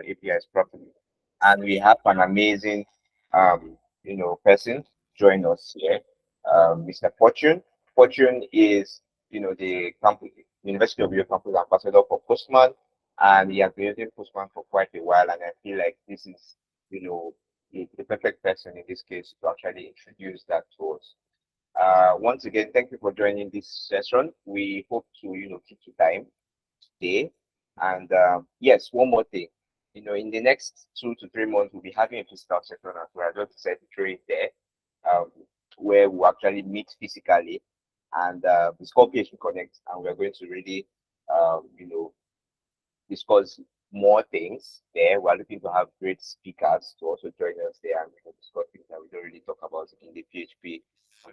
APIs properly. And we have an amazing, person join us here, Mr. Fortune. Fortune is, the campus, University of Your campus ambassador for Postman, and he has been using Postman for quite a while. And I feel like this is, the perfect person in this case to actually introduce that to us. Once again, thank you for joining this session. We hope to, keep to time today. And yes, one more thing. In the next 2 to 3 months, we'll be having a physical session as well. I just decided to throw it there, um, where we'll actually meet physically, and it's called PHP Connect, and we're going to really, discuss more things there. We're looking to have great speakers to also join us there and discuss things that we don't really talk about in the PHP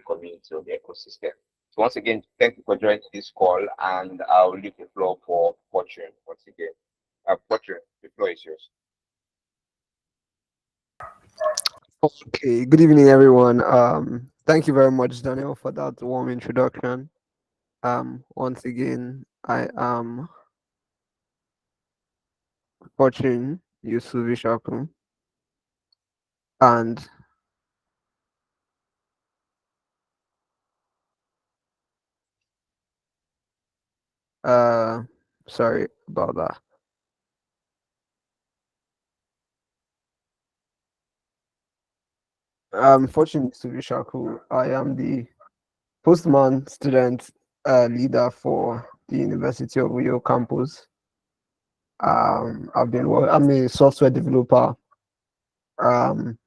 community or the ecosystem. So once again, thank you for joining this call, and I'll leave the floor for Fortune once again. Fortune, the floor is yours. Okay, good evening, everyone. Thank you very much, Daniel, for that warm introduction. Once again, I am Fortune Yusuvishaku, and uh, sorry about that. Fortune Yusuvishaku. I am the Postman student leader for the University of Uyo campus. I'm a software developer. Um,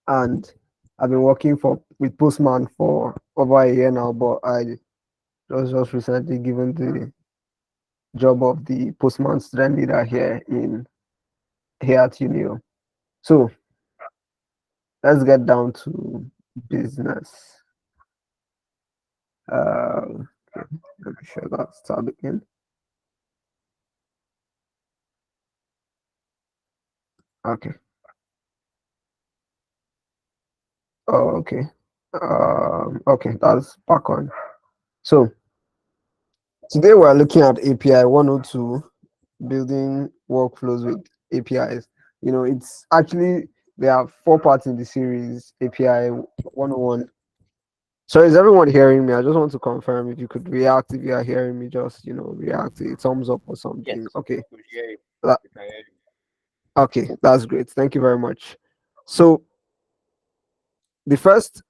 and I've been working for with Postman for over a year now, but I was just recently given the job of the Postman student leader here at UNIO. So let's get down to business. Okay, let me share that start again. Okay. Oh, okay. Okay, that's back on. So today we're looking at API 102, building workflows with APIs. It's actually there are four parts in the series API 101. So is everyone hearing me? I just want to confirm if you could react if you are hearing me, just react a thumbs up or Yes, something. Okay. we hear you. That, We can hear you. okay, that's great. Thank you very much. So the first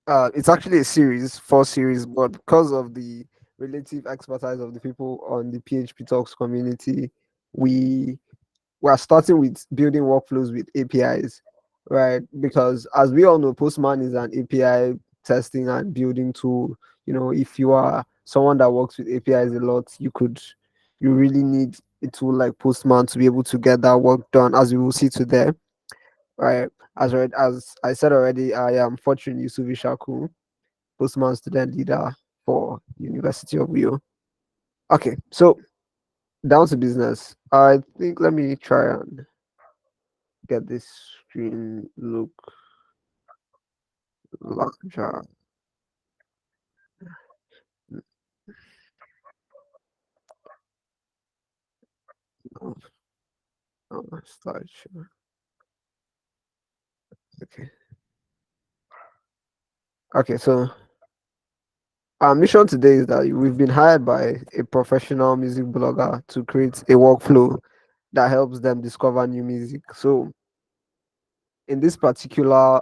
it's actually a series, four series, but because of the relative expertise of the people on the PHP Talks community, we we're starting with building workflows with APIs, right? Because as we all know, Postman is an API testing and building tool. If you are someone that works with APIs a lot, you really need a tool like Postman to be able to get that work done, as we will see today, right? As I said already, I am Fortune Yusuvishaku, Postman student leader for University of Rio. Okay, so down to business. I think let me try and get this screen look larger. No, no, slideshow. Okay. Okay, so our mission today is that we've been hired by a professional music blogger to create a workflow that helps them discover new music. So in this particular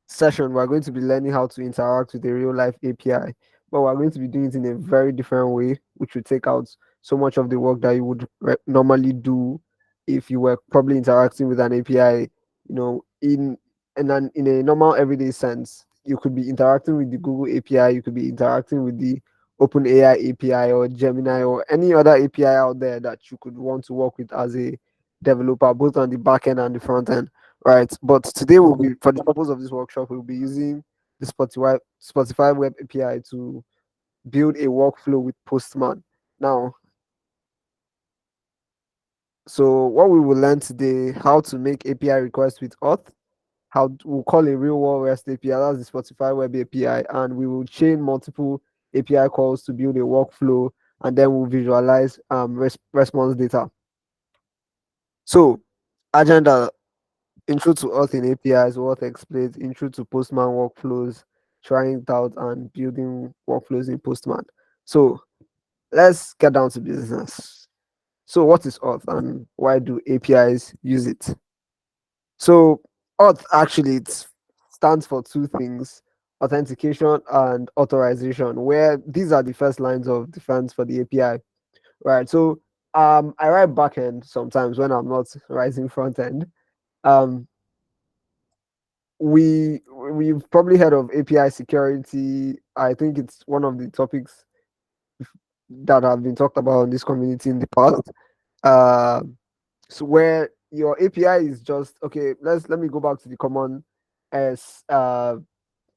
session, we're going to be learning how to interact with a real life API, but we're going to be doing it in a very different way, which will take out so much of the work that you would normally do if you were probably interacting with an API, in a normal everyday sense. You could be interacting with the Google API, you could be interacting with the OpenAI API or Gemini or any other API out there that you could want to work with as a developer, both on the back end and the front end, right? But today we'll be, for the purpose of this workshop, we'll be using the Spotify Web API to build a workflow with Postman. Now, so what we will learn today, how to make API requests with auth, we'll call a real world REST API, that's the Spotify Web API, and we will chain multiple API calls to build a workflow, and then we'll visualize response data. So, agenda, intro to auth in APIs, what explains, intro to Postman workflows, trying it out and building workflows in Postman. So, let's get down to business. So, what is auth and why do APIs use it? So, auth actually it stands for two things: authentication and authorization, where these are the first lines of defense for the API, right? So, I write backend sometimes when I'm not writing front end. Um, we've probably heard of API security. I think it's one of the topics that have been talked about in this community in the past. Uh, so where your API is just okay. Let me go back to the common as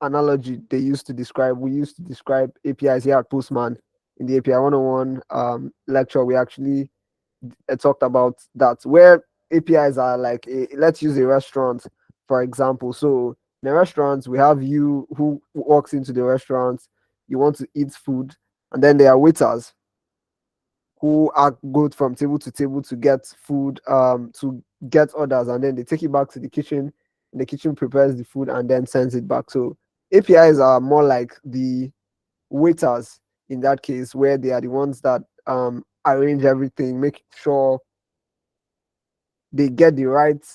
analogy they used to describe. We used to describe APIs here at Postman in the API 101 lecture. We actually talked about that where APIs are like let's use a restaurant for example. So in a restaurant, we have you who walks into the restaurant, you want to eat food, and then there are waiters who are go from table to table to get food, to get orders, and then they take it back to the kitchen. And the kitchen prepares the food and then sends it back. So APIs are more like the waiters in that case, where they are the ones that arrange everything, make sure they get the right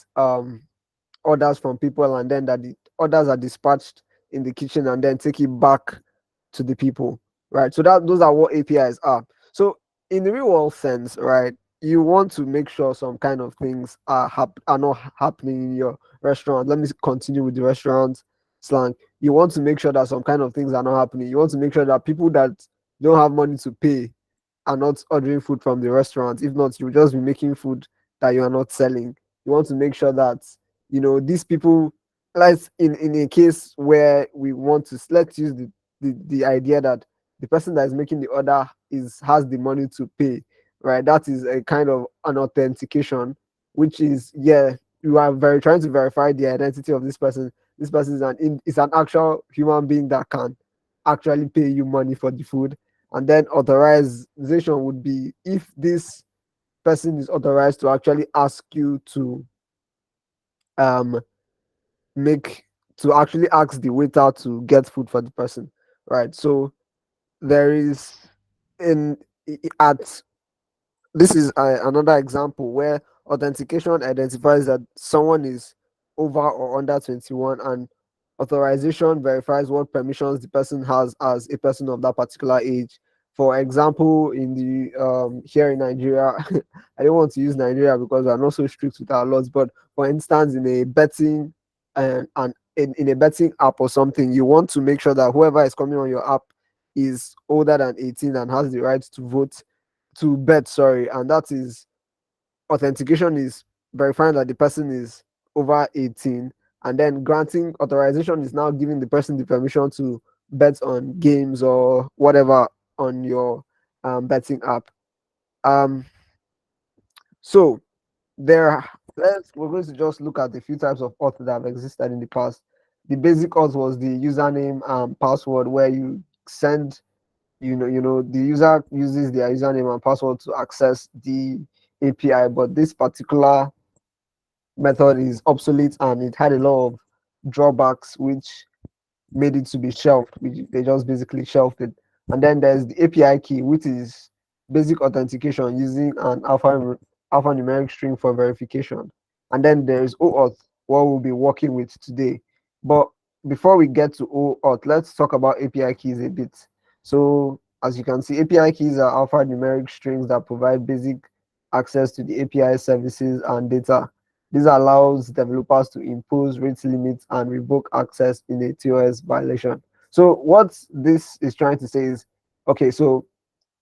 orders from people, and then that the orders are dispatched in the kitchen and then take it back to the people, right? So that those are what APIs are. So in the real world sense, right, you want to make sure some kind of things are not happening in your restaurant. Let me continue with the restaurant slang. You want to make sure that some kind of things are not happening. You want to make sure that people that don't have money to pay are not ordering food from the restaurant. If not, you'll just be making food that you are not selling. You want to make sure that these people, let's in a case where we want to, let's use the idea that the person that is making the order is has the money to pay, right? That is a kind of an authentication, which is, yeah, you are very trying to verify the identity of this person. This person is an actual human being that can actually pay you money for the food. And then authorization would be if this person is authorized to actually ask you to um make to actually ask the waiter to get food for the person, right? So there is in at this is another example where authentication identifies that someone is over or under 21, and authorization verifies what permissions the person has as a person of that particular age. For example, in the here in Nigeria, I don't want to use Nigeria because we're not so strict with our laws, but for instance, in a betting and in a betting app or something, you want to make sure that whoever is coming on your app is older than 18 and has the right to vote, to bet, sorry, and that is authentication is verifying that the person is over 18, and then granting authorization is now giving the person the permission to bet on games or whatever on your betting app. Um, so there, we're going to just look at a few types of auth that have existed in the past. The basic auth was the username and password, where you send the user uses their username and password to access the API, but this particular method is obsolete and it had a lot of drawbacks, which made it to be shelved. They just basically shelved it. And then there's the API key, which is basic authentication using an alphanumeric string for verification. And then there's OAuth, what we'll be working with today. But before we get to OAuth, let's talk about API keys a bit. So as you can see, API keys are alphanumeric strings that provide basic access to the API services and data. This allows developers to impose rate limits and revoke access in a TOS violation. So what this is trying to say is, okay, so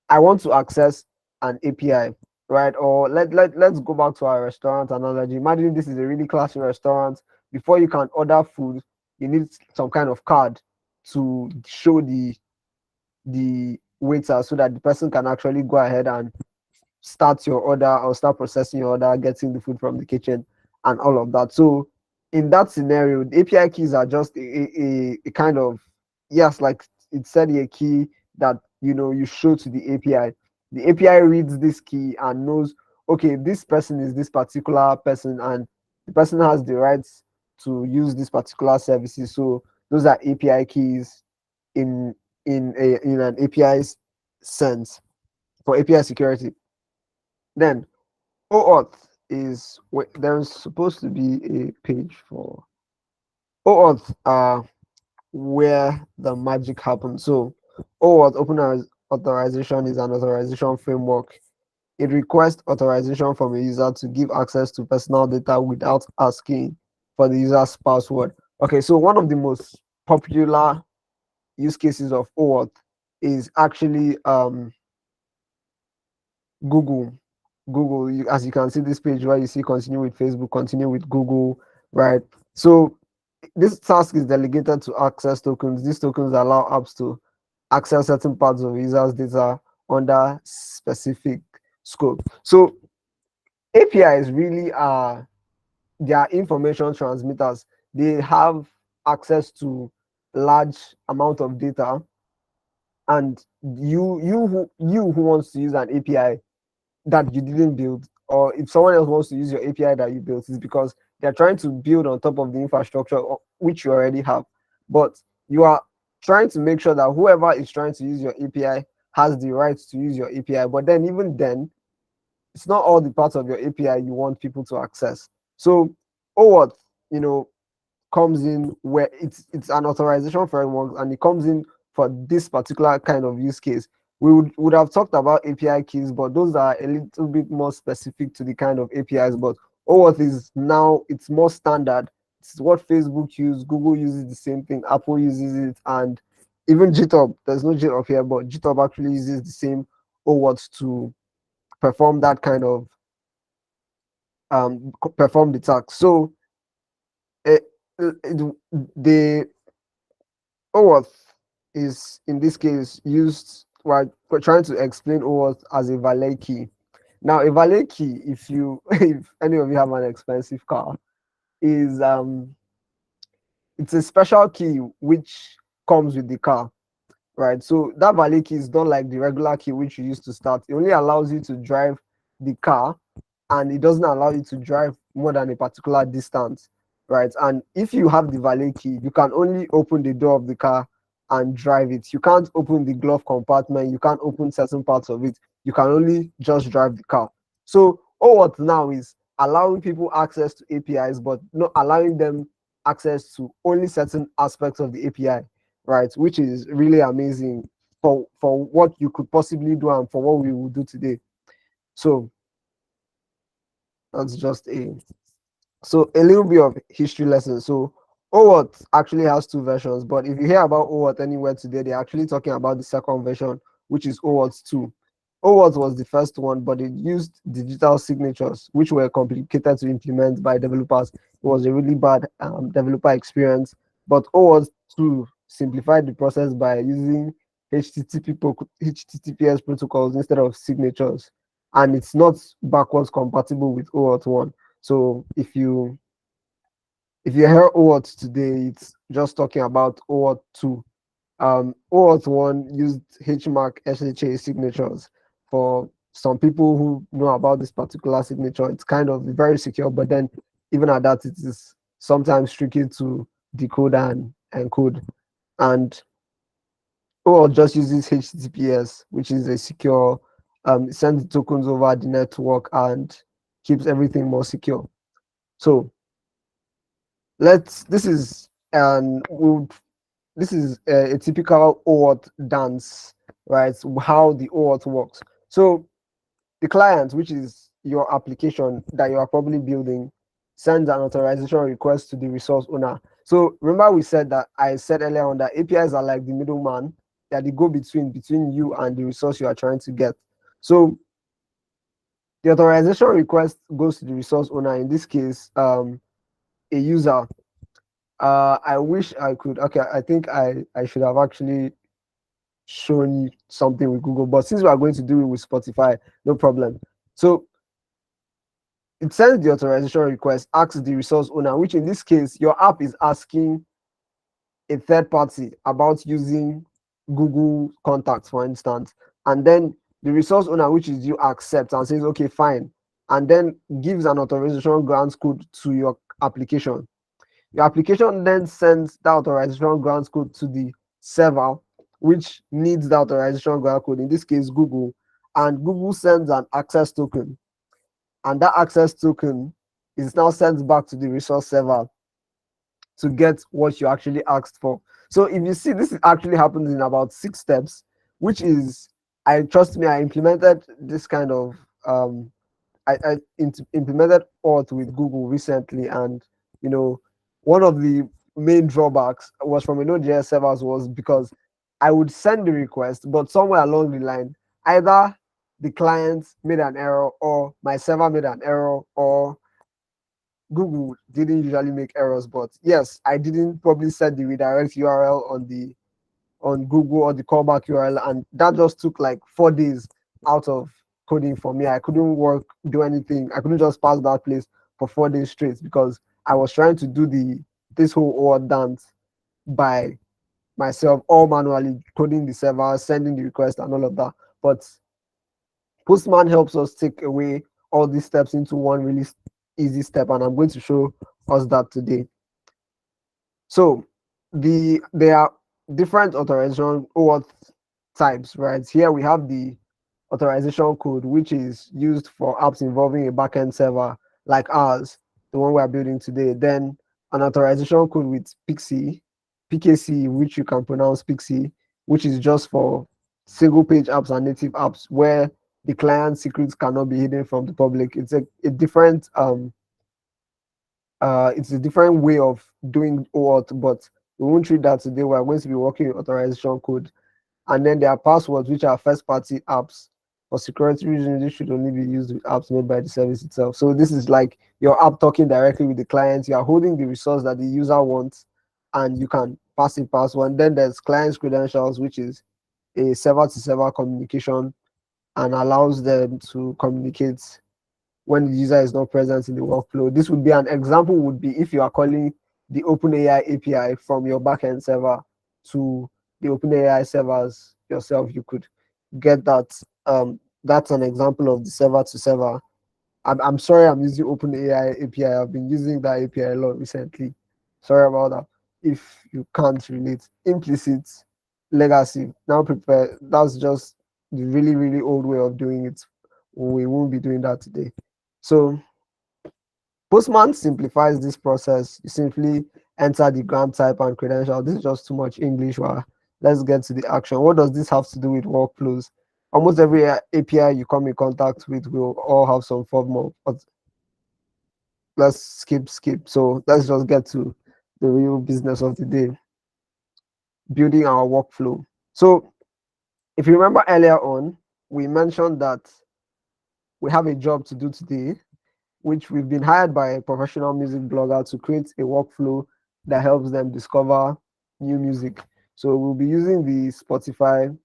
I want to access an API, right? Or let's go back to our restaurant analogy. Imagine this is a really classy restaurant. Before you can order food, you need some kind of card to show the waiter so that the person can actually go ahead and start your order or start processing your order, getting the food from the kitchen, and all of that. So in that scenario, the API keys are just a kind of, yes, like it said, a key that you show to the API. The API reads this key and knows, okay, this person is this particular person, and the person has the rights to use this particular services. So those are API keys in in an API sense for API security. Then OAuth is there's supposed to be a page for OAuth where the magic happens. So OAuth authorization is an authorization framework. It requests authorization from a user to give access to personal data without asking for the user's password. Okay, so one of the most popular use cases of OAuth is actually Google. Google, as you can see this page where you see continue with Facebook, continue with Google, right? So this task is delegated to access tokens. These tokens allow apps to access certain parts of users' data under specific scope. So APIs really are their information transmitters. They have access to large amount of data, and you who wants to use an API that you didn't build, or if someone else wants to use your API that you built, is because they're trying to build on top of the infrastructure which you already have. But you are trying to make sure that whoever is trying to use your API has the right to use your API. But then, even then, it's not all the parts of your API you want people to access. So OAuth, you know, comes in where it's an authorization framework, and it comes in for this particular kind of use case. We would have talked about API keys, but those are a little bit more specific to the kind of APIs. But OAuth is now, it's more standard. It's what Facebook uses, Google uses the same thing, Apple uses it, and even GitHub. There's no GitHub here, but GitHub actually uses the same OAuth to perform that kind of perform the task. So it, the OAuth is in this case used, while we're trying to explain OAuth as a valet key. Now, a valet key, if you if any of you have an expensive car, is it's a special key which comes with the car, right? So that valet key is not like the regular key which you use to start. It only allows you to drive the car, and it doesn't allow you to drive more than a particular distance, right? And if you have the valet key, you can only open the door of the car and drive it. You can't open the glove compartment, you can't open certain parts of it. You can only just drive the car. So all what now is allowing people access to APIs, but not allowing them access to only certain aspects of the API, right? Which is really amazing for what you could possibly do and for what we will do today. So that's just a so a little bit of history lesson. So OAuth actually has two versions, but if you hear about OAuth anywhere today, they're actually talking about the second version, which is OAuth 2. OAuth was the first one, but it used digital signatures, which were complicated to implement by developers. It was a really bad developer experience. But OAuth 2 simplified the process by using HTTPS protocols instead of signatures, and it's not backwards compatible with OAuth 1. So if you hear OAuth today, it's just talking about OAuth 2. OAuth 1 used HMAC SHA signatures. For some people who know about this particular signature, it's kind of very secure, but then even at that, it is sometimes tricky to decode and encode. And OAuth just uses HTTPS, which is a secure, it sends tokens over the network and keeps everything more secure. So let's this is this is a typical OAuth dance, right? How the OAuth works. So the client, which is your application that you are probably building, sends an authorization request to the resource owner. So remember we said that I said earlier on that APIs are like the middleman, that they go between you and the resource you are trying to get. So the authorization request goes to the resource owner, in this case a user. I wish I could. Okay, I think I should have actually shown you something with Google, but since we are going to do it with Spotify, no problem. So it sends the authorization request, asks the resource owner, which in this case, your app is asking a third party about using Google Contacts, for instance, and then the resource owner, which is you, accepts and says, okay, fine. and then gives an authorization grant code to your application. Your application then sends that authorization grant code to the server, which needs the authorization grant code, in this case, Google, and Google sends an access token. And that access token is now sent back to the resource server to get what you actually asked for. So if you see, this actually happens in about 6 steps, which is, I trust me, I implemented this kind of implemented auth with Google recently, and you know, one of the main drawbacks was from a Node.js servers was because I would send the request, but somewhere along the line, either the client made an error, or my server made an error, or Google didn't usually make errors. But yes, I didn't probably set the redirect URL on Google, or the callback URL, and that just took like 4 days out of coding for me. I couldn't work, do anything. I couldn't just pass that place for 4 days straight because I was trying to do this whole OR dance by myself, all manually, coding the server, sending the request, and all of that. But Postman helps us take away all these steps into one really easy step, and I'm going to show us that today. So there are different authorization OAuth types, right? Here we have the authorization code, which is used for apps involving a backend server like ours, the one we are building today. Then an authorization code with PKC, which you can pronounce Pixie, which is just for single page apps and native apps where the client secrets cannot be hidden from the public. It's a different it's a different way of doing OAuth, but we won't treat that today. We're going to be working with authorization code. And then there are passwords, which are first party apps. For security reasons, this should only be used with apps made by the service itself. So this is like your app talking directly with the client. You are holding the resource that the user wants, and you can pass a password. And then there's client's credentials, which is a server to server communication, and allows them to communicate when the user is not present in the workflow. This would be an example, would be if you are calling the OpenAI API from your backend server to the OpenAI servers yourself. You could get that. That's an example of the server to server. I'm sorry, I'm using OpenAI API. I've been using that API a lot recently. Sorry about that. If you can't relate, implicit legacy. Now prepare. That's just the really, really old way of doing it. We won't be doing that today. So Postman simplifies this process. You simply enter the grant type and credential. This is just too much English. Well, let's get to the action. What does this have to do with workflows? Almost every API you come in contact with will all have some form of, but let's skip. So let's just get to the real business of the day, building our workflow. So if you remember earlier on, we mentioned that we have a job to do today, which we've been hired by a professional music blogger to create a workflow that helps them discover new music. So we'll be using the Spotify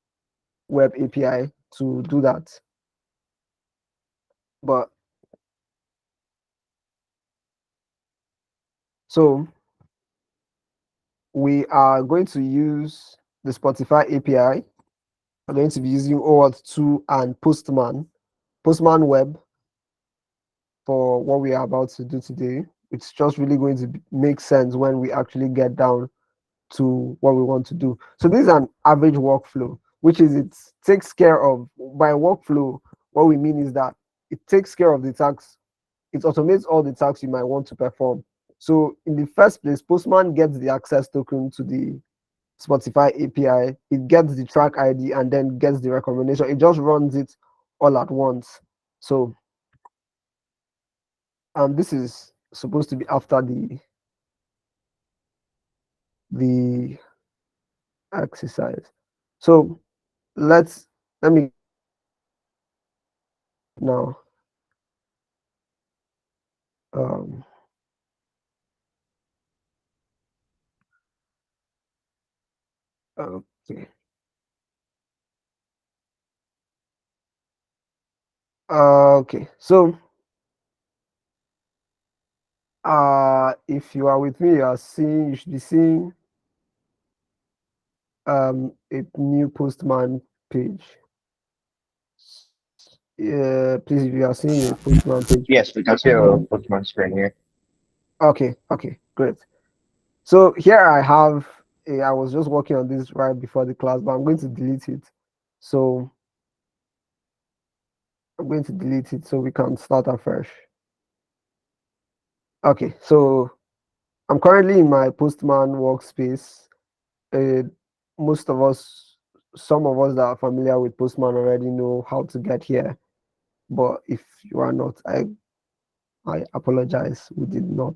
web API to do that. But so we are going to use the Spotify API. We're going to be using OAuth 2 and Postman web for what we are about to do today. It's just really going to make sense when we actually get down to what we want to do. So this is an average workflow, which is it takes care of, by workflow, what we mean is that it takes care of the tasks, it automates all the tasks you might want to perform. So in the first place, Postman gets the access token to the Spotify API, it gets the track ID, and then gets the recommendation. It just runs it all at once. So this is supposed to be after the exercise. So let me now. Um, okay. Okay. So, if you are with me, you should be seeing a new Postman page. Please, if you are seeing a Postman page. Yes, we can see a Postman screen here. Okay, okay, great. So here I have I was just working on this right before the class, but I'm going to delete it. So I'm going to delete it so we can start afresh. Okay, so I'm currently in my Postman workspace. Uh, most of us, some of us that are familiar with Postman already know how to get here. But if you are not, I apologize. We did not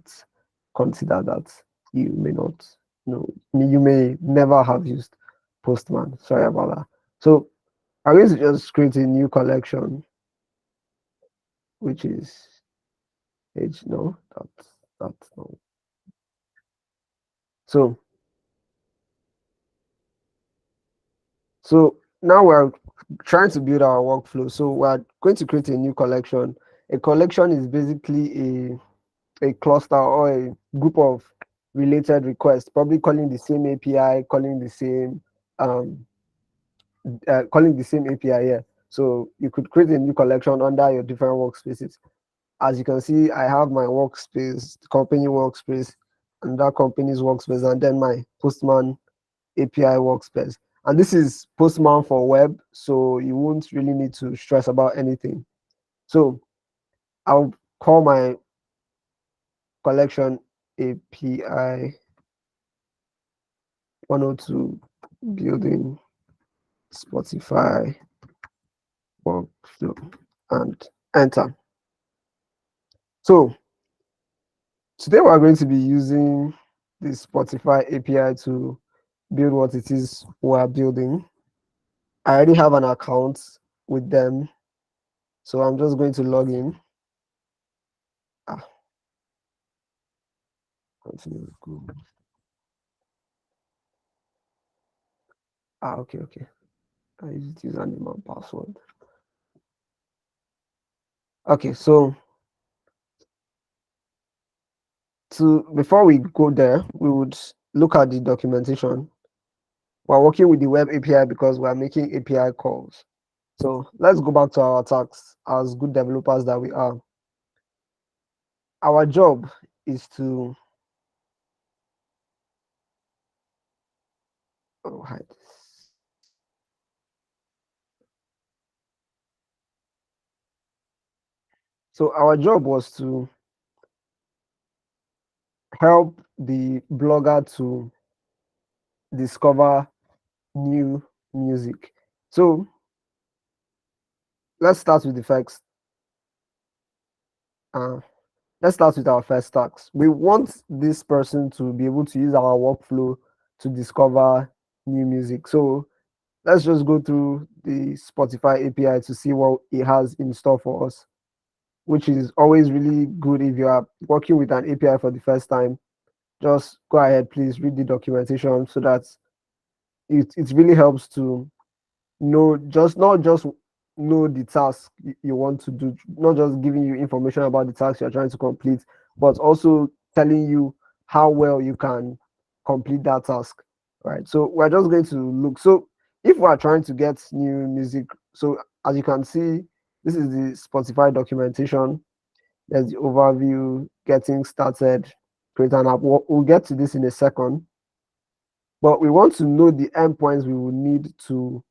consider that. You may not know. You may never have used Postman. Sorry about that. So I'm going to just create a new collection, which is H. No, that's no. So so now we're trying to build our workflow. So we're going to create a new collection. A collection is basically a cluster or a group of related requests, probably calling the same API, um, calling the same API here. So you could create a new collection under your different workspaces. As you can see, I have my workspace, the company workspace, and that company's workspace, and then my Postman API workspace. And this is Postman for web, so you won't really need to stress about anything. So I'll call my collection API 102 building Spotify workflow and enter. So today we're going to be using the Spotify API to build what it is we're building. I already have an account with them, so I'm just going to log in. Ah, continue with Google. Okay, okay. I used username and password. Okay, so to before we go there, we would look at the documentation. We're working with the web API because we're making API calls. So let's go back to our tasks as good developers that we are. Our job is to hide this. So our job was to help the blogger to discover new music. So let's start with the facts. Uh, let's start with our first task. We want this person to be able to use our workflow to discover new music. So let's just go through the Spotify API to see what it has in store for us, which is always really good if you are working with an API for the first time. Just go ahead, please read the documentation so that it really helps to know, just not just know the task you want to do, not just giving you information about the task you're trying to complete, but also telling you how well you can complete that task. Right, so we're just going to look. So if we're trying to get new music, so as you can see, this is the Spotify documentation. There's the overview, getting started, create an app. We'll get to this in a second, but we want to know the endpoints we will need to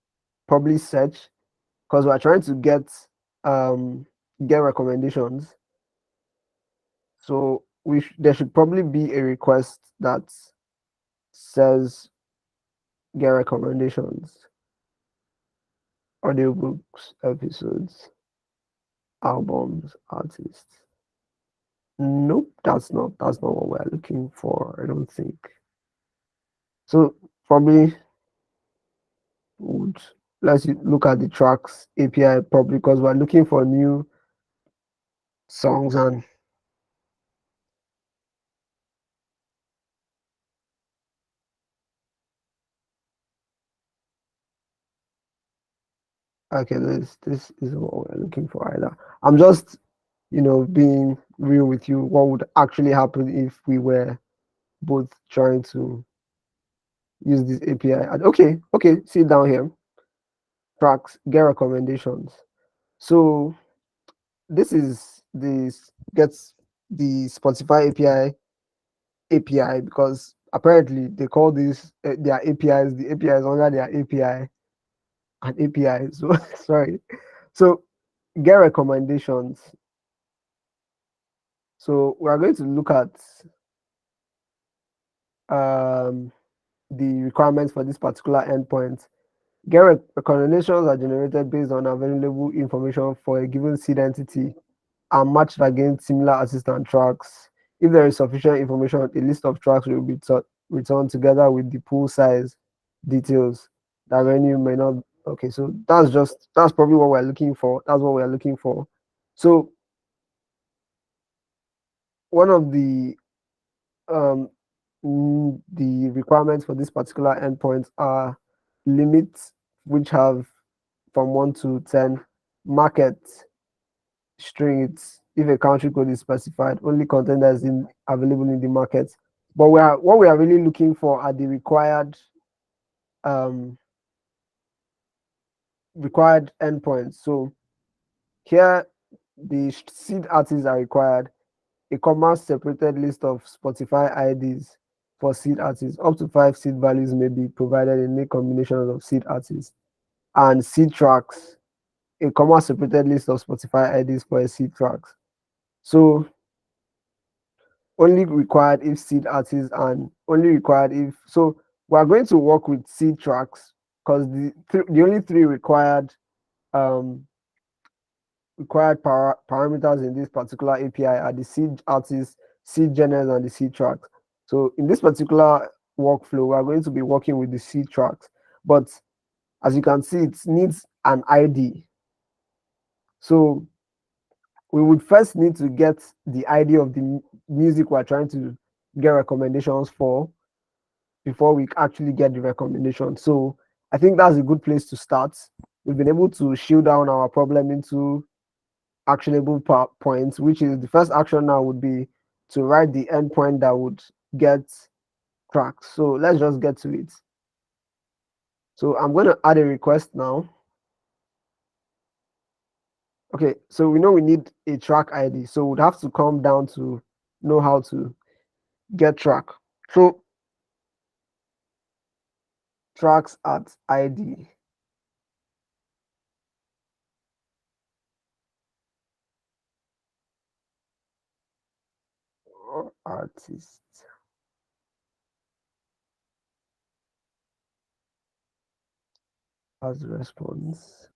probably search, because we're trying to um get recommendations. So there should probably be a request that says get recommendations, audiobooks, episodes, albums, artists. Nope, that's not what we're looking for, I don't think. So probably would let's look at the tracks API, probably because we're looking for new songs. And okay, this isn't what we're looking for either. I'm just, being real with you. What would actually happen if we were both trying to use this API? Okay, okay, see down here, tracks, get recommendations. So this is this gets the Spotify API because apparently they call these their APIs the APIs under their API and API. So sorry. So get recommendations. So we are going to look at um, the requirements for this particular endpoint. Get recommendations are generated based on available information for a given seed entity and matched against similar assistant tracks. If there is sufficient information, a list of tracks will be returned together with the pool size details that revenue may not. Okay, so that's probably what we're looking for. That's what we're looking for. So one of um, the requirements for this particular endpoint are limits which have from 1 to 10 market strings if a country code is specified, only content that is available in the market. But what we are really looking for are the um, required endpoints. So here the seed artists are required, a comma separated list of Spotify IDs for seed artists. Up to 5 seed values may be provided in a combination of seed artists and seed tracks, a comma separated list of Spotify IDs for a seed tracks. So only required if seed artists and only required if so we are going to work with seed tracks because the only three um parameters in this particular API are the seed artists, seed genres, and the seed tracks. So in this particular workflow, we are going to be working with the seed tracks, but as you can see, it needs an ID. So we would first need to get the ID of the music we're trying to get recommendations for before we actually get the recommendation. So I think that's a good place to start. We've been able to shield down our problem into actionable points, which is the first action now would be to write the endpoint that would get tracks. So let's just get to it. So I'm going to add a request now. Okay, so we know we need a track ID. So we'd have to come down to know how to get track. So tracks at ID or artist as response.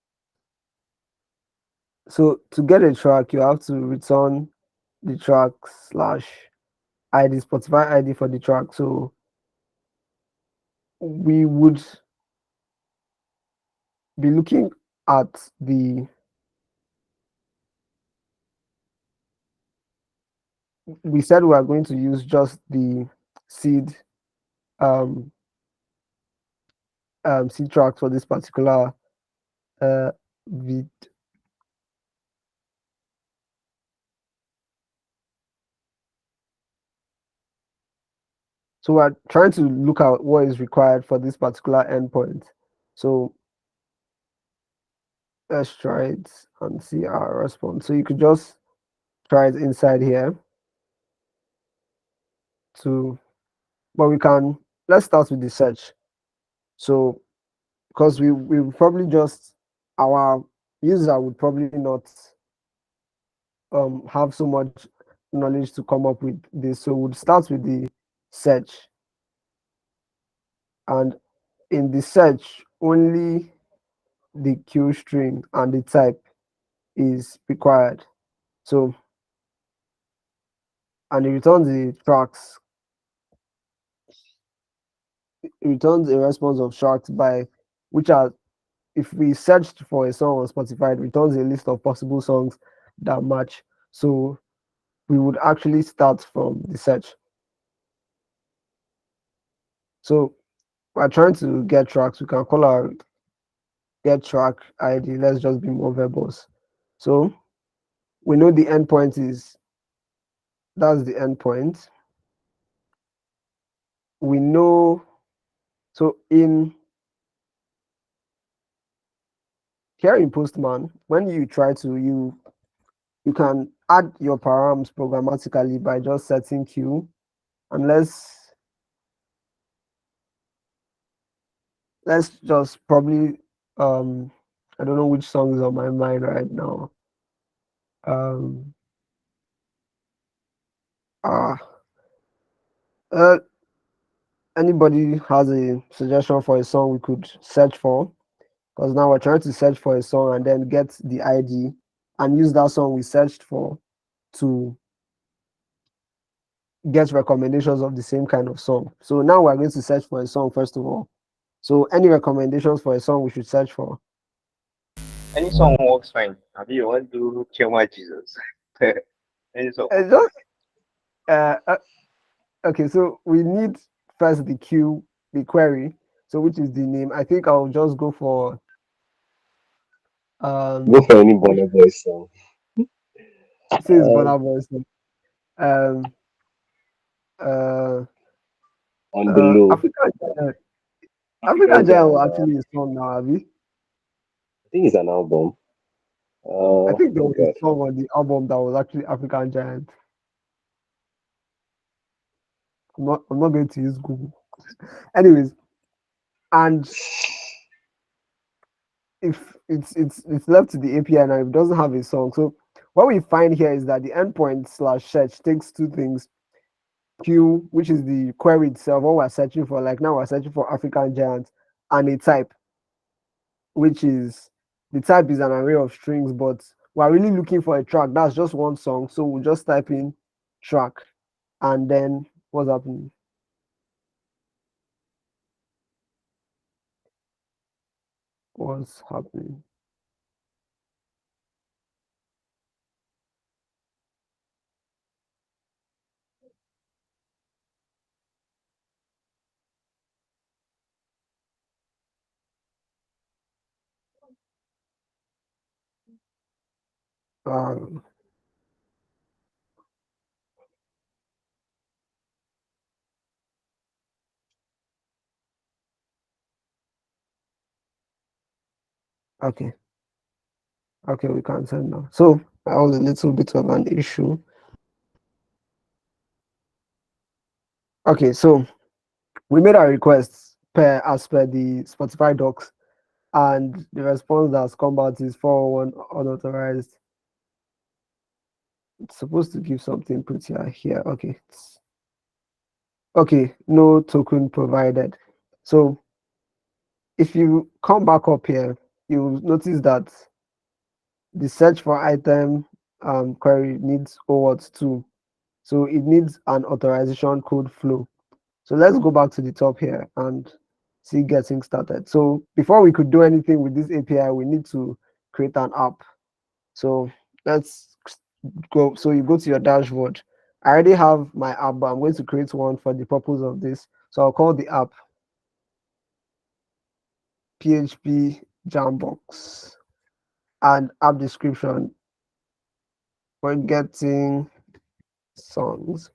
So to get a track, you have to return the track slash ID, Spotify ID for the track. So we would be looking at we said we are going to use just the seed um seed tracks for this particular uh vid. So we're trying to look at what is required for this particular endpoint. So let's try it and see our response. So you could just try it inside here to, but we can, let's start with the search. So because we probably just, our user would probably not have so much knowledge to come up with this. So we'll start with the search, and in the search only the queue string and the type is required. So and it returns the tracks, it returns a response of tracks by which are, if we searched for a song on Spotify, it returns a list of possible songs that match. So we would actually start from the search. So we're trying to get tracks. We can call our get track ID. Let's just be more verbose. So we know the endpoint is, that's the endpoint. We know, so in here in Postman, when you try to you can add your params programmatically by just setting queue, and let's just probably um I don't know which song is on my mind right now. Um ah uh, Anybody has a suggestion for a song we could search for? Because now we're trying to search for a song and then get the ID and use that song we searched for to get recommendations of the same kind of song. So now we're going to search for a song first of all. So any recommendations for a song we should search for? Any song works fine. I mean, you want to kill my Jesus? Any song works fine. Just okay. So we need first the queue, the query. So which is the name? I think I'll just go for Go um. for any Burna Boy song. It says Uh, Burna Boy. So, um. Uh. on the low. Africa. Africa African Giant Giant. was actually a song now, Abby. I think it's an album. I think there Oh was a God. song on the album that was actually African Giant. I'm not going to use Google. Anyways, and if it's left to the API now, if it doesn't have a song. So what we find here is that the endpoint slash search takes two things. Q, which is the query itself, what we're searching for. Like now we're searching for African Giant, and a type, which is the type is an array of strings, but we're really looking for a track. That's just one song. So we'll just type in track and then what's happening? What's happening? Um, okay, okay, we can send now. So that was a little bit of an issue. Okay, so we made our requests per as per the Spotify docs, and the response that's come back is 401 unauthorized. It's supposed to give something prettier here. Okay, okay, no token provided. So if you come back up here, you'll notice that the search for item query needs OAuth 2. So it needs an authorization code flow. So let's go back to the top here and see getting started. So before we could do anything with this API, we need to create an app. So let's go. So you go to your dashboard. I already have my app, but I'm going to create one for the purpose of this. So I'll call the app PHP Jambox and app description for getting songs.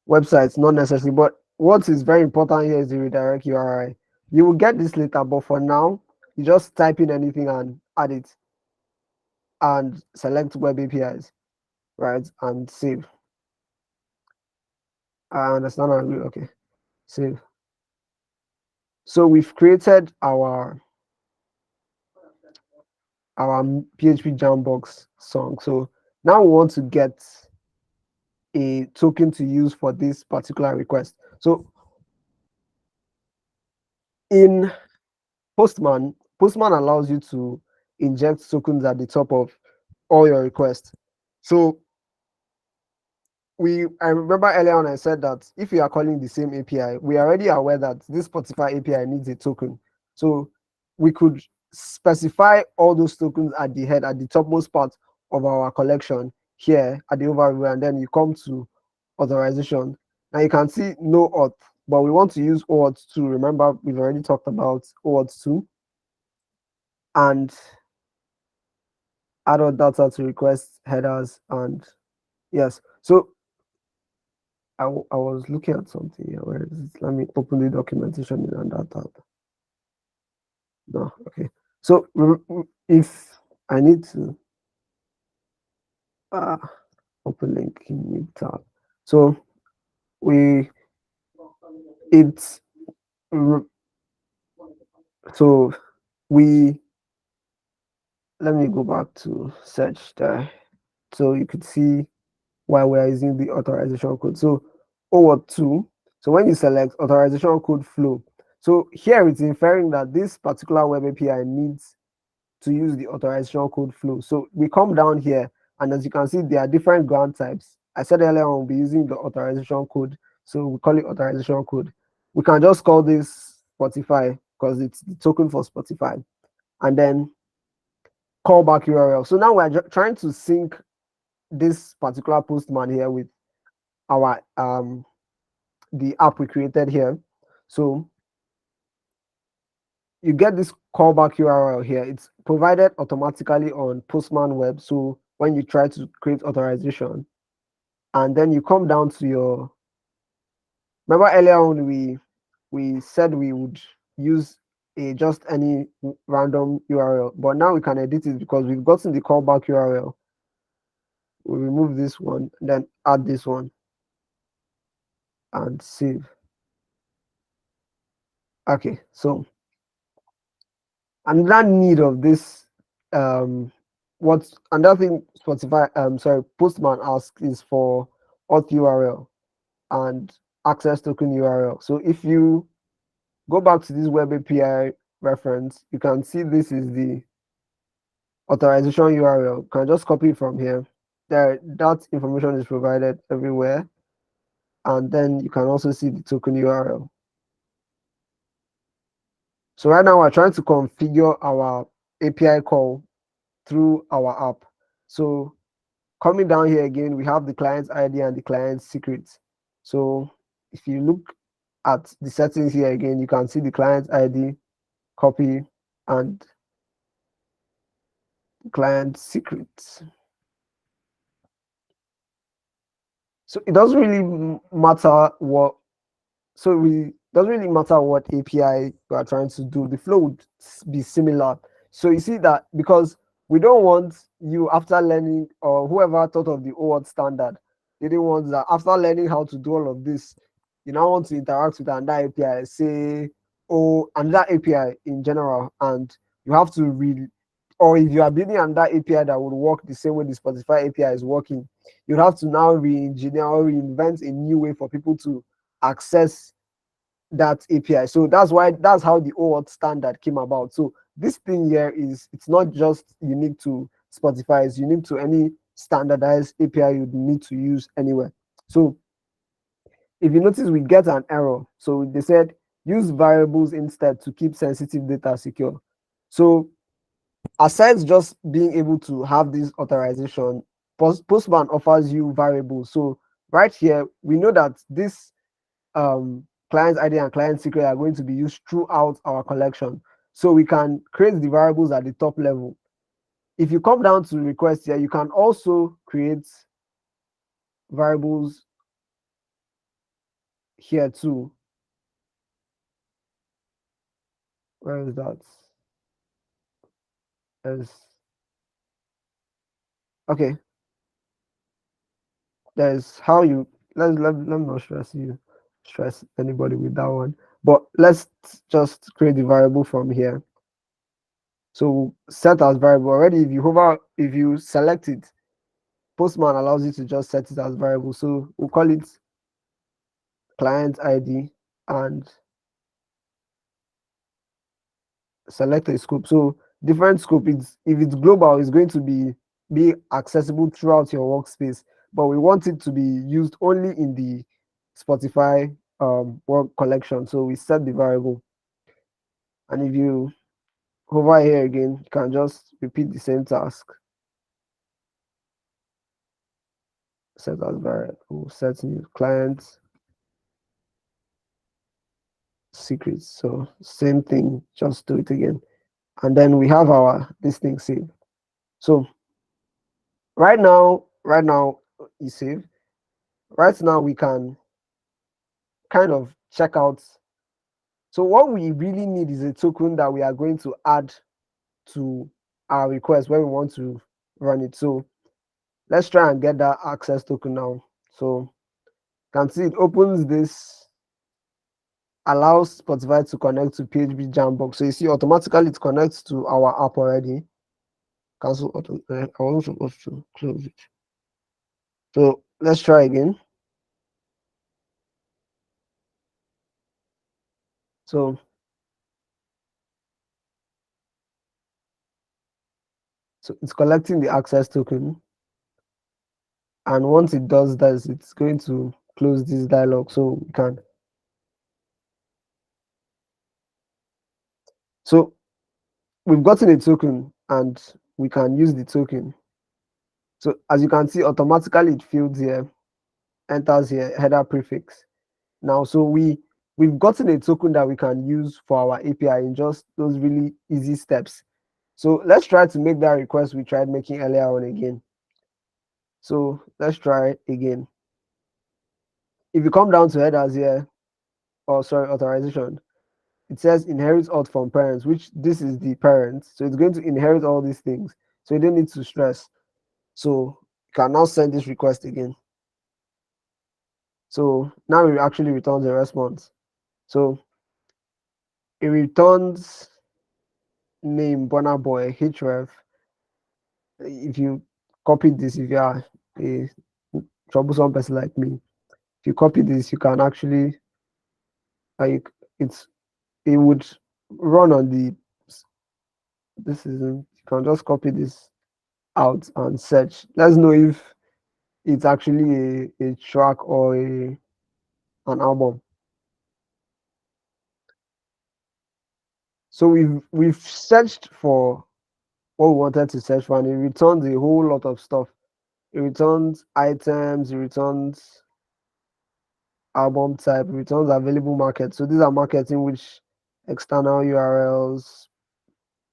Websites, not necessary, but what is very important here is the redirect URI. You will get this later, but for now, you just type in anything and add it and select web APIs, right? And save. I understand. I agree. Okay, save. So we've created our PHP Jambox song. So now we want to get a token to use for this particular request. So in Postman allows you to inject tokens at the top of all your requests. So I remember earlier on I said that if you are calling the same API, we are already aware that this Spotify API needs a token. So we could specify all those tokens at the head, at the topmost part of our collection here at the overview, and then you come to authorization. Now you can see no auth, but we want to use OAuth 2. Remember, we've already talked about OAuth 2 and add our data to request headers and yes. So I was looking at something here. Where is it? Let me open the documentation in that tab. No, okay. So if I need to uh, open link in new tab, so we it's r- so we let me go back to search there, so you could see why we are using the authorization code. So OAuth 2. So when you select authorization code flow, so here it's inferring that this particular web API needs to use the authorization code flow. So we come down here, and as you can see, there are different grant types. I said earlier on, we'll be using the authorization code. So we call it authorization code. We can just call this Spotify because it's the token for Spotify. And then callback URL. So now we're trying to sync this particular Postman here with our the app we created here. So you get this callback URL here. It's provided automatically on Postman web. So when you try to create authorization, and then you come down to your, remember earlier on we said we would use a just any random URL, but now we can edit it because we've gotten the callback URL. We remove this one, then add this one and save. Okay, so another need of this what another thing Spotify sorry Postman asks is for auth URL and access token URL. So if you go back to this web API reference, you can see this is the authorization URL. You can just copy it from here. There, that information is provided everywhere, and then you can also see the token URL. So right now we're trying to configure our API call through our app. So coming down here again, we have the client's ID and the client's secret. So if you look at the settings here again, you can see the client's ID, copy, and client secrets. So it doesn't really matter what, so we doesn't really matter what API we are trying to do. The flow would be similar. So you see that because we don't want you after learning or whoever thought of the OAuth standard, they didn't want that after learning how to do all of this, you now want to interact with another API, say, or another API in general, and you have to read, or if you are building another API that would work the same way the Spotify API is working, you have to now re-engineer or reinvent a new way for people to access that API. So that's how the OAuth standard came about. So this thing here is it's not just unique to Spotify, it's unique to any standardized API you'd need to use anywhere. So if you notice, we get an error. So they said use variables instead to keep sensitive data secure. So aside just being able to have this authorization, Postman offers you variables. So right here, we know that this client ID and client secret are going to be used throughout our collection. So we can create the variables at the top level. If you come down to request here, you can also create variables here too. Where is that? There's okay. There's how you let me not stress anybody with that one. But let's just create the variable from here. So set as variable already. If you select it, Postman allows you to just set it as variable. So we'll call it client ID and select a scope. So different scope, it's if it's global, it's going to be accessible throughout your workspace, but we want it to be used only in the Spotify work collection. So we set the variable, and if you hover here again, you can just repeat the same task. Set as variable, set new client secrets. So same thing, just do it again. And then we have our this thing saved. So right now is saved. Right now we can kind of check out. So what we really need is a token that we are going to add to our request when we want to run it. So let's try and get that access token now. So you can see it opens this, allows Spotify to connect to PHP Jambox. So you see automatically it connects to our app already. Cancel auto. I wasn't supposed to close it. So let's try again. So it's collecting the access token, and once it does that, it's going to close this dialog so we can. So we've gotten a token and we can use the token. So as you can see, automatically it fills here, enters here, header prefix. Now, so we've gotten a token that we can use for our API in just those really easy steps. So let's try to make that request we tried making earlier on again. So let's try again. If you come down to headers here, or sorry, authorization, it says inherit auth from parents, which this is the parent. So it's going to inherit all these things. So you don't need to stress. So you can now send this request again. So now it actually returns a response. So it returns name Bonner Boy href. If you copy this, if you are a troublesome person like me, if you copy this, you can actually like it would run on the this isn't you can just copy this out and search. Let's know if it's actually a track or an album. So we've searched for what we wanted to search for, and it returns a whole lot of stuff. It returns items, it returns album type, it returns available market. So these are markets in which external URLs,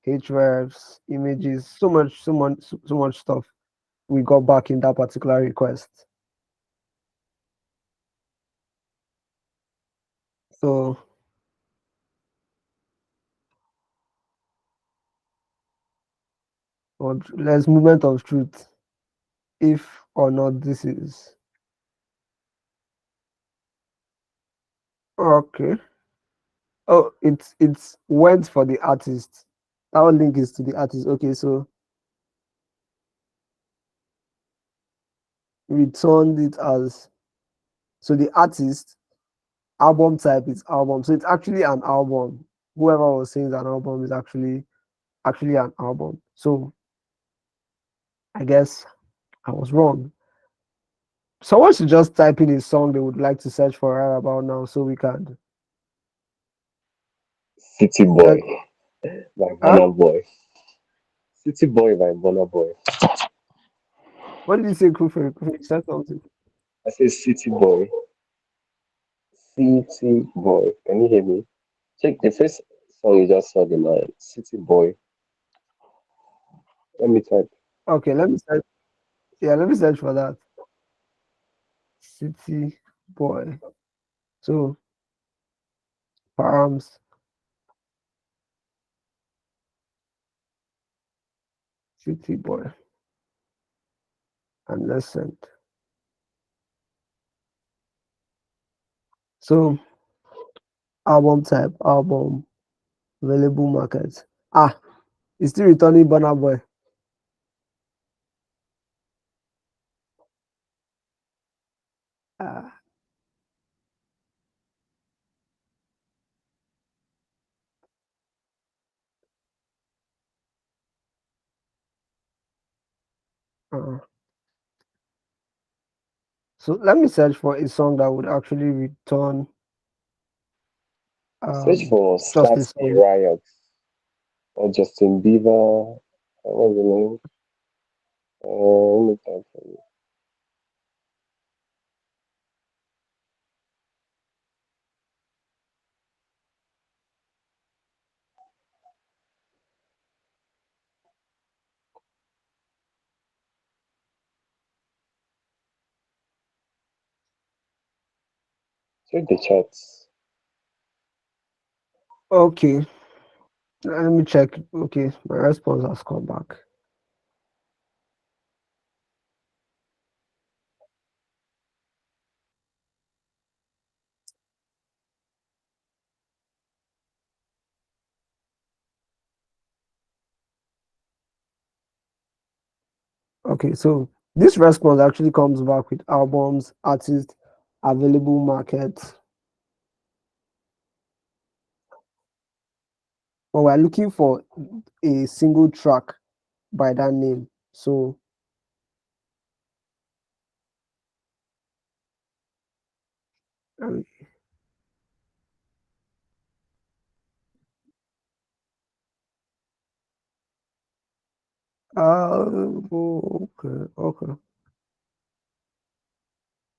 hrefs, images, so much stuff we got back in that particular request. So let's moment of truth. If or not this is okay. Oh, it's went for the artist. Our link is to the artist. Okay, so returned it as so the artist album type is album. So it's actually an album. Whoever was saying an album is actually an album. So I guess I was wrong. Someone should just type in a song they would like to search for right about now so we can City let Boy by huh? Burna Boy. City Boy by Burna Boy. What did you say, Kufa? Kufa, you said something. I say City Boy. City Boy. Can you hear me? Check the first song you just saw the man. City Boy. Let me type. Okay, let me search. Yeah, let me search for that. City boy. So Params, city boy, and let's send. So album type, album, available markets. Ah, it's still returning Burna Boy. Ah, uh, so let me search for a song that would actually return Search um for just a Slats A song. Riot or Justin Bieber. What's the name? Let me type for you. Check the charts. Okay. Let me check. Okay, my response has come back. Okay, so this response actually comes back with albums, artists, available market. But we're looking for a single track by that name. So um, okay, okay,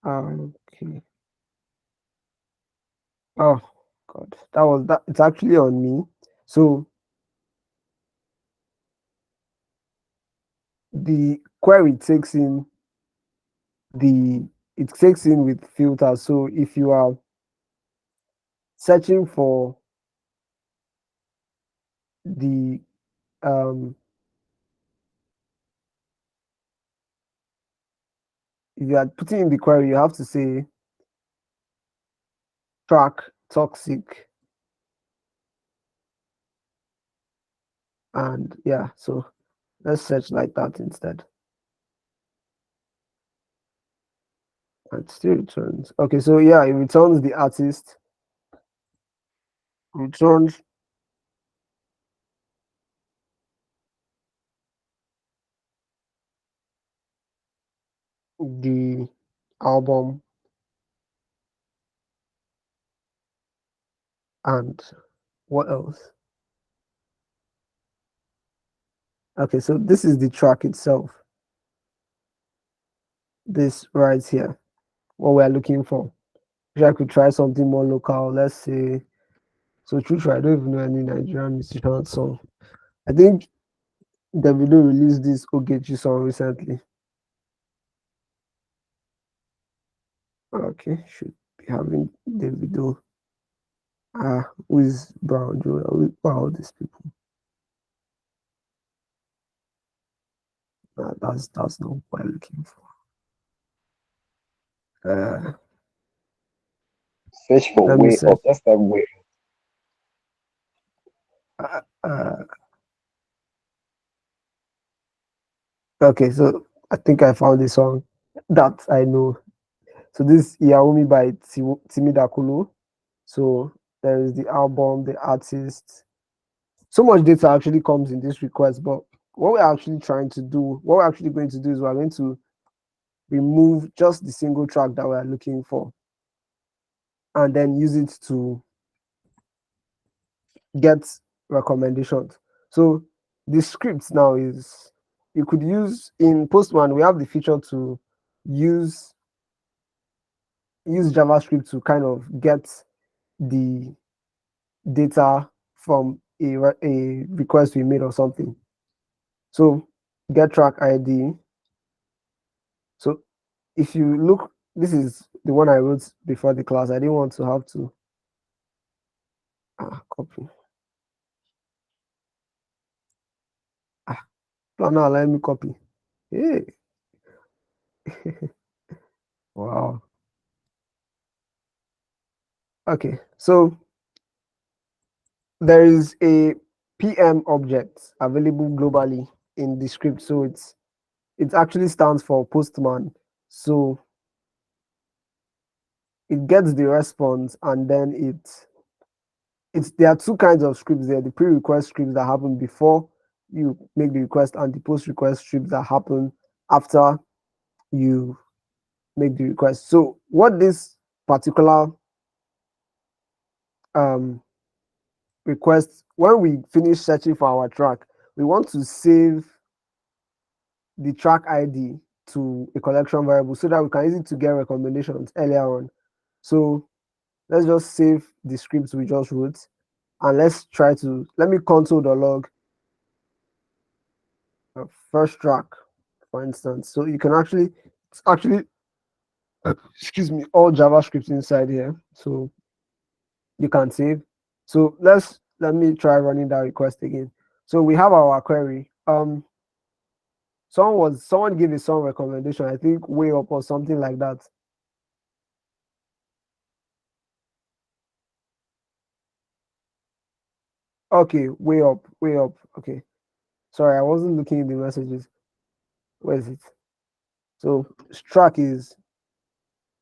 okay. Oh God, that was that. It's actually on me. So the query takes in the it takes in with filters. So if you are searching for the um if you are putting in the query, you have to say track toxic, and yeah, so let's search like that instead. And still returns. Okay, so yeah, it returns the artist, returns the album, and what else? Okay, so this is the track itself. This right here, what we're looking for. If I could try something more local, let's say. So true, I don't even know any Nigerian musician song. I think Davido released this Ogechi song recently. Okay, should be having Davido. Who is Brown Joe? Who are all these people? That's not what I'm looking for. Uh, Search for let me way search. up. That's that way. Uh, okay, so I think I found the song that I know. So this Yaomi by Timi Dakulu. So there is the album, the artist. So much data actually comes in this request, but what we're actually trying to do, what we're actually going to do is we're going to remove just the single track that we're looking for and then use it to get recommendations. So the script now is you could use in Postman, we have the feature to use JavaScript to kind of get the data from a request we made or something. So get track ID. So if you look, this is the one I wrote before the class. I didn't want to have to copy. Now let me copy. Hey, wow. Okay, so there is a PM object available globally in the script. So it actually stands for Postman. So it gets the response and then it's there are two kinds of scripts there, the pre-request scripts that happen before you make the request and the post-request scripts that happen after you make the request. So what this particular um, request, when we finish searching for our track, we want to save the track ID to a collection variable so that we can use it to get recommendations earlier on. So let's just save the script we just wrote and let me console the log first track, for instance. So you can it's actually, excuse me, all JavaScript inside here. So you can save. So let me try running that request again. So we have our query. Someone gave a song recommendation, I think way up or something like that. Okay, way up, way up. Okay. Sorry, I wasn't looking in the messages. Where is it? So track is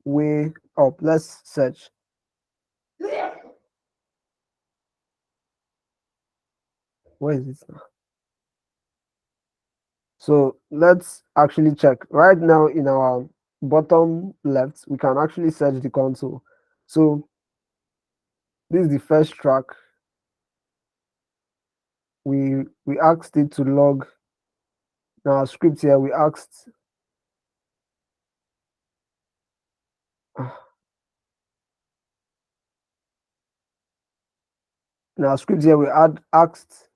way up. Let's search. Where is it now? So let's actually check. Right now in our bottom left, we can actually search the console. So this is the first track. We asked it to log. Now our script here, we asked in our script here, asked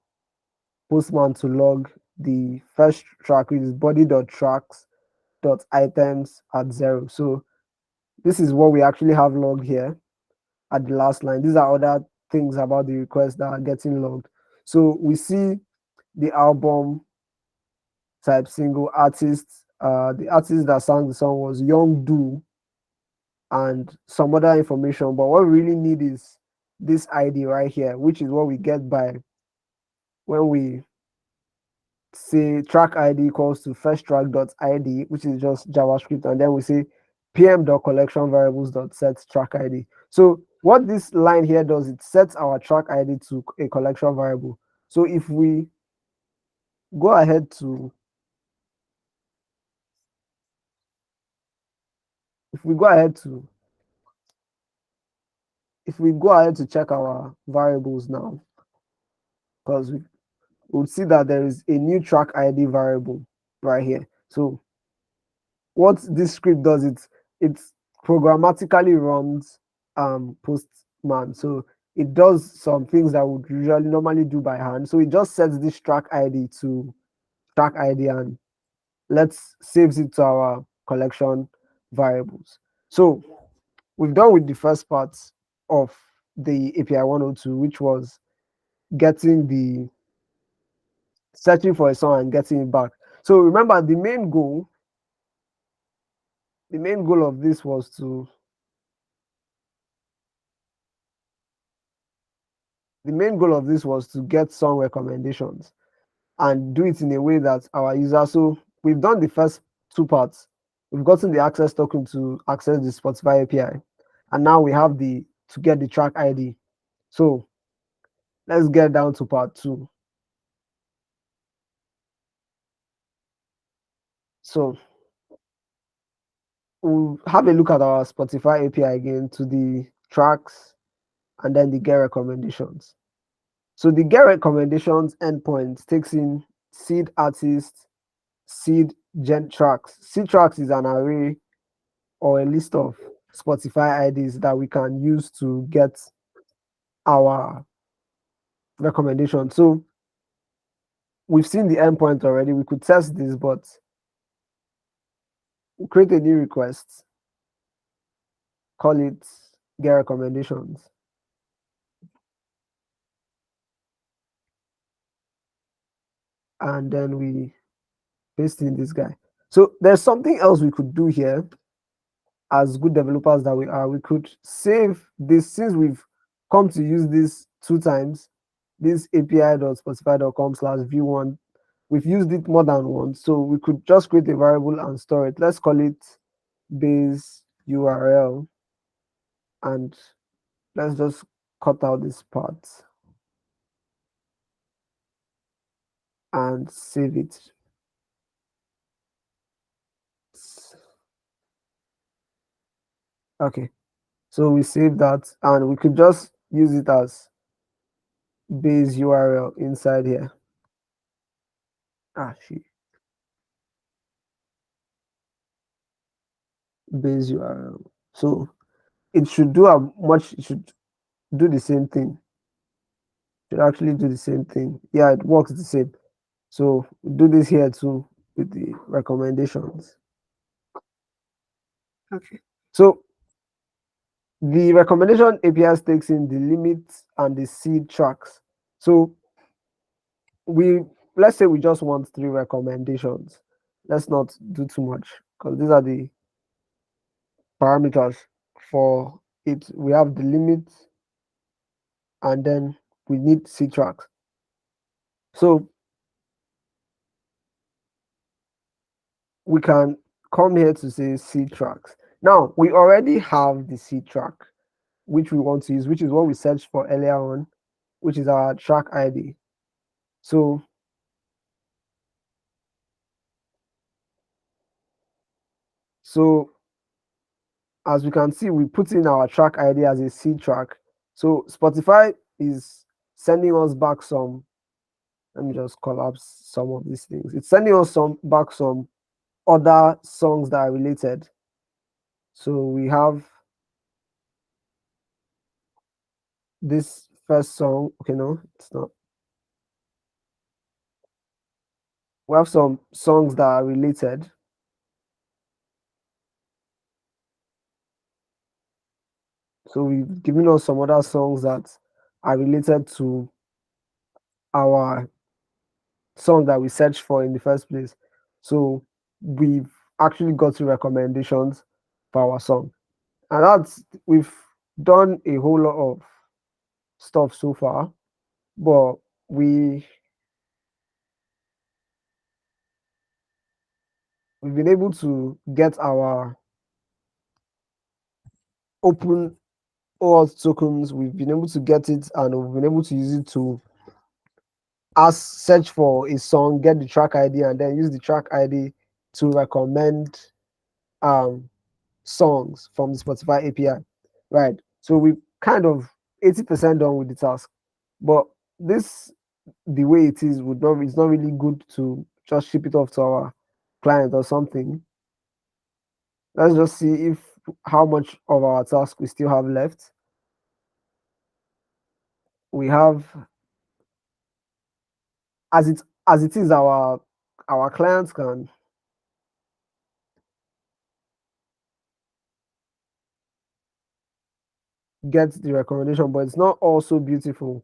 Postman to log the first track, which is body.tracks.items at 0. So this is what we actually have logged here at the last line. These are other things about the request that are getting logged. So we see the album type, single, artist. The artist that sang the song was Young Do, and some other information. But what we really need is this ID right here, which is what we get by when we say track ID equals to first track.id, which is just JavaScript, and then we say pm.collection variables.set track ID. So what this line here does, it sets our track ID to a collection variable. So if we go ahead to if we go ahead to if we go ahead to check our variables now, because we would see that there is a new track ID variable right here. So what this script does, it programmatically runs Postman. So it does some things that would usually normally do by hand. So it just sets this track ID to track ID and let's saves it to our collection variables. So we've done with the first part of the API 102, which was getting the searching for a song and getting it back. So remember the main goal of this was to get song recommendations and do it in a way that our user. So we've done the first two parts. We've gotten the access token to access the Spotify API, and now we have the to get the track ID. So let's get down to part two. So we'll have a look at our Spotify API again to the tracks and then the get recommendations. So the get recommendations endpoint takes in seed artists, seed gen tracks. Seed tracks is an array or a list of Spotify IDs that we can use to get our recommendation. So we've seen the endpoint already. We could test this, but we'll create a new request, call it get recommendations. And then we paste in this guy. So there's something else we could do here as good developers that we are. We could save this since we've come to use this two times, this api.spotify.com/view1. We've used it more than once, so we could just create a variable and store it. Let's call it base URL, and let's just cut out this part and save it. Okay, so we save that, and we could just use it as base URL inside here. Shit. Base URL. So it should do it should do the same thing. Should actually do the same thing. Yeah, it works the same. So do this here too with the recommendations. Okay. So the recommendation API takes in the limit and the seed tracks. So we let's say we just want three recommendations. Let's not do too much because these are the parameters for it. We have the limit and then we need C tracks. So we can come here to say C tracks. Now we already have the C track which we want to use, which is what we searched for earlier on, which is our track ID. So so as we can see, we put in our track ID as a C track. So Spotify is sending us back some. Let me just collapse some of these things. It's sending us some other songs that are related. So we have this first song. Okay, no, it's not. We have some songs that are related. So we've given us some other songs that are related to our song that we searched for in the first place. So we've actually got to recommendations for our song. And we've done a whole lot of stuff so far, but we we've been able to get our open OAuth tokens. We've been able to get it and we've been able to use it to search for a song, get the track ID, and then use the track ID to recommend um songs from the Spotify API. Right. So we kind of 80% done with the task. But this the way it is would not it's not really good to just ship it off to our client or something. Let's just see if how much of our task we still have left. We have as it is our clients can get the recommendation, but it's not also beautiful.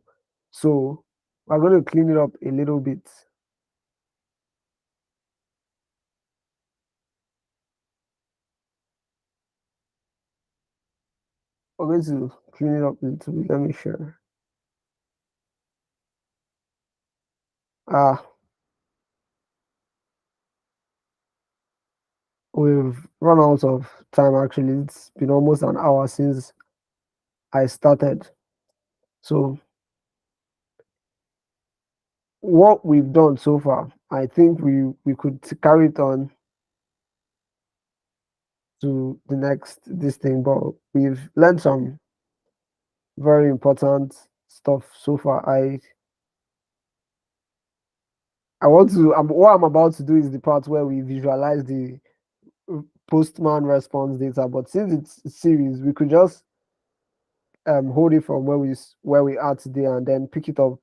So we're going to clean it up a little bit. We're going to clean it up a little bit. Let me share. Ah, we've run out of time actually. It's been almost an hour since I started. So what we've done so far, I think we could carry it on to the next this thing, but we've learned some very important stuff so far. I want to what I'm about to do is the part where we visualize the postman response data, but since it's a series, we could just hold it from where we are today and then pick it up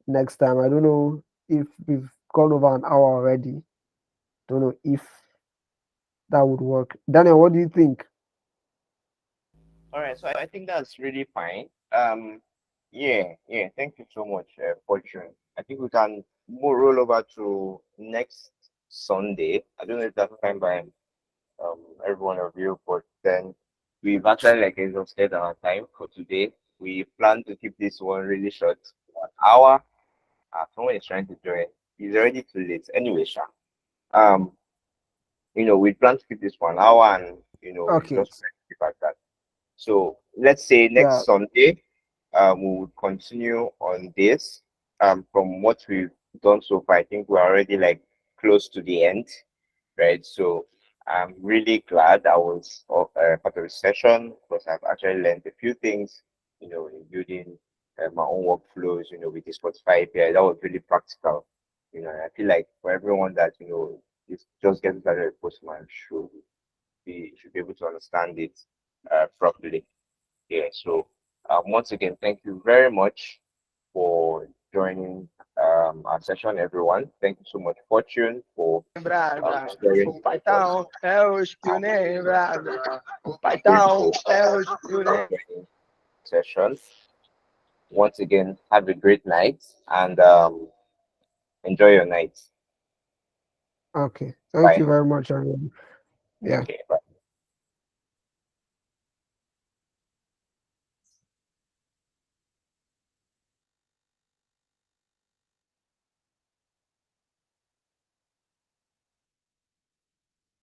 next time. I don't know if we've gone over an hour already. Don't know if that would work. Daniel, what do you think? All right, so I think that's really fine. Yeah. Thank you so much, Fortune. I think we can roll over to next Sunday. I don't know if that's fine by every one of you, but then we've actually like exhausted our time for today. We plan to keep this one really short, 1 hour. Someone is trying to join. It's already too late. Anyway, Sha. Um, we plan to keep this 1 hour, and we Okay, just keep at that. So let's say yeah, next Sunday, we will continue on this. From what we've done so far, I think we're already like close to the end, right? So I'm really glad I was part of the session because I've actually learned a few things, in building my own workflows, with the Spotify API. That was really practical. I feel like for everyone that, is just getting started with Postman should be able to understand it properly. Yeah. So once again, thank you very much for joining our session, everyone. Thank you so much, Fortune, for Brada, sharing o with us paitão é o our espionei, brada. O paitão grateful é o for espionei. joining session. once again, have a great night and enjoy your night. Okay. Thank Bye. you very much, everyone. Yeah. Okay. Bye.